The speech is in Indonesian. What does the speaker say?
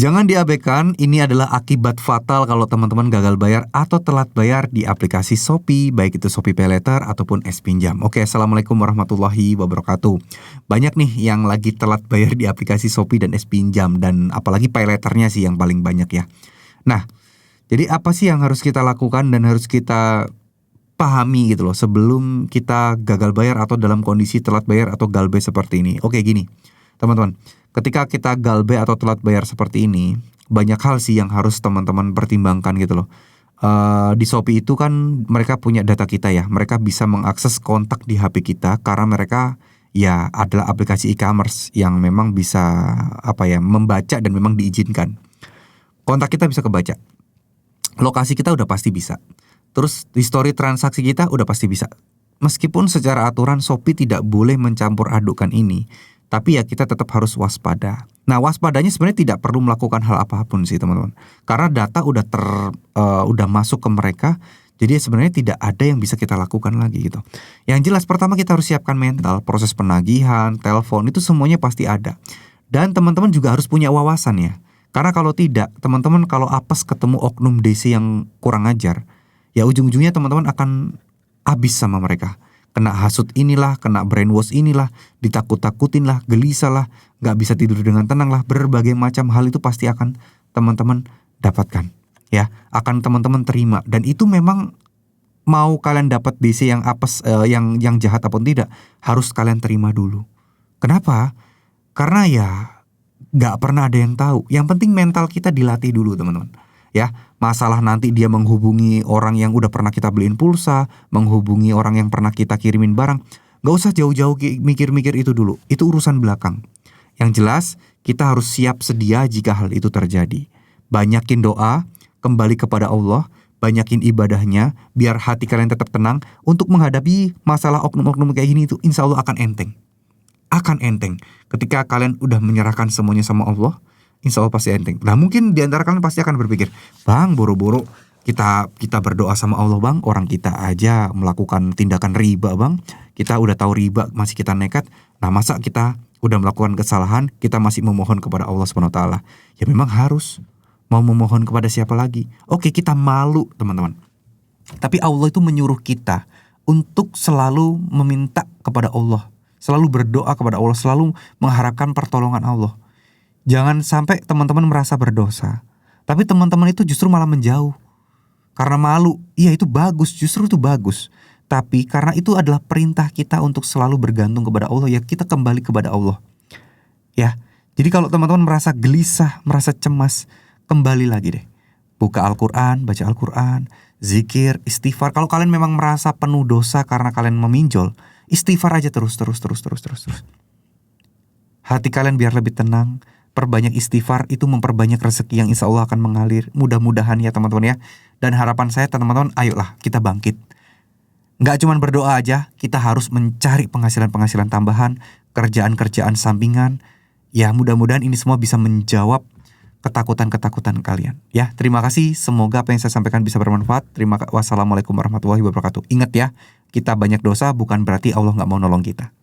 Jangan diabaikan, ini adalah akibat fatal kalau teman-teman gagal bayar atau telat bayar di aplikasi Shopee, baik itu Shopee Paylater ataupun S-Pinjam. Oke, Assalamualaikum warahmatullahi wabarakatuh. Banyak nih yang lagi telat bayar di aplikasi Shopee dan S-Pinjam, dan apalagi Paylaternya sih yang paling banyak ya. Nah, jadi apa sih yang harus kita lakukan dan harus kita pahami gitu loh sebelum kita gagal bayar atau dalam kondisi telat bayar atau galbe seperti ini. Oke, gini teman-teman, ketika kita galbe atau telat bayar seperti ini, banyak hal sih yang harus teman-teman pertimbangkan gitu loh. Di Shopee itu kan mereka punya data kita ya, mereka bisa mengakses kontak di HP kita karena mereka ya adalah aplikasi e-commerce yang memang bisa membaca dan memang diizinkan. Kontak kita bisa kebaca, lokasi kita udah pasti bisa. Terus histori transaksi kita udah pasti bisa. Meskipun secara aturan Shopee tidak boleh mencampur adukan ini, tapi ya kita tetap harus waspada. Nah, waspadanya sebenarnya tidak perlu melakukan hal apapun sih teman-teman. Karena data udah masuk ke mereka, jadi sebenarnya tidak ada yang bisa kita lakukan lagi gitu. Yang jelas pertama kita harus siapkan mental, proses penagihan, telepon itu semuanya pasti ada. Dan teman-teman juga harus punya wawasan ya. Karena kalau tidak, teman-teman kalau apes ketemu oknum DC yang kurang ajar, ya ujung-ujungnya teman-teman akan habis sama mereka. Kena hasut inilah, kena brainwash inilah, ditakut-takutin lah, gelisah lah, gak bisa tidur dengan tenang lah, berbagai macam hal itu pasti akan teman-teman dapatkan. Ya, akan teman-teman terima. Dan itu memang mau kalian dapat DC yang apes, yang jahat apapun tidak, harus kalian terima dulu. Kenapa? Karena ya gak pernah ada yang tahu. Yang penting mental kita dilatih dulu teman-teman. Ya, masalah nanti dia menghubungi orang yang udah pernah kita beliin pulsa, menghubungi orang yang pernah kita kirimin barang, gak usah jauh-jauh mikir-mikir itu dulu. Itu urusan belakang. Yang jelas kita harus siap sedia jika hal itu terjadi. Banyakin doa, kembali kepada Allah, banyakin ibadahnya, biar hati kalian tetap tenang untuk menghadapi masalah oknum-oknum kayak gini itu. Insya Allah akan enteng. Akan enteng. Ketika kalian udah menyerahkan semuanya sama Allah, insya Allah pasti enteng. Nah mungkin diantara kalian pasti akan berpikir, Bang boro-boro kita berdoa sama Allah bang, orang kita aja melakukan tindakan riba bang, kita udah tahu riba masih kita nekat. Nah masa kita udah melakukan kesalahan kita masih memohon kepada Allah SWT? Ya memang harus, mau memohon kepada siapa lagi? Oke, kita malu teman-teman, tapi Allah itu menyuruh kita untuk selalu meminta kepada Allah, selalu berdoa kepada Allah, selalu mengharapkan pertolongan Allah. Jangan sampai teman-teman merasa berdosa, tapi teman-teman itu justru malah menjauh karena malu. Iya itu bagus, justru itu bagus. Tapi karena itu adalah perintah kita untuk selalu bergantung kepada Allah, ya kita kembali kepada Allah. Ya, jadi kalau teman-teman merasa gelisah, merasa cemas, kembali lagi deh. Buka Al-Quran, baca Al-Quran, zikir, istighfar. Kalau kalian memang merasa penuh dosa karena kalian meminjol, istighfar aja terus. Hati kalian biar lebih tenang. Perbanyak istighfar, itu memperbanyak rezeki yang insya Allah akan mengalir. Mudah-mudahan ya teman-teman ya. Dan harapan saya teman-teman, ayolah kita bangkit. Gak cuma berdoa aja, kita harus mencari penghasilan-penghasilan tambahan, kerjaan-kerjaan sampingan. Ya mudah-mudahan ini semua bisa menjawab ketakutan-ketakutan kalian. Ya, terima kasih. Semoga apa yang saya sampaikan bisa bermanfaat. Wassalamualaikum warahmatullahi wabarakatuh. Ingat ya, kita banyak dosa bukan berarti Allah gak mau nolong kita.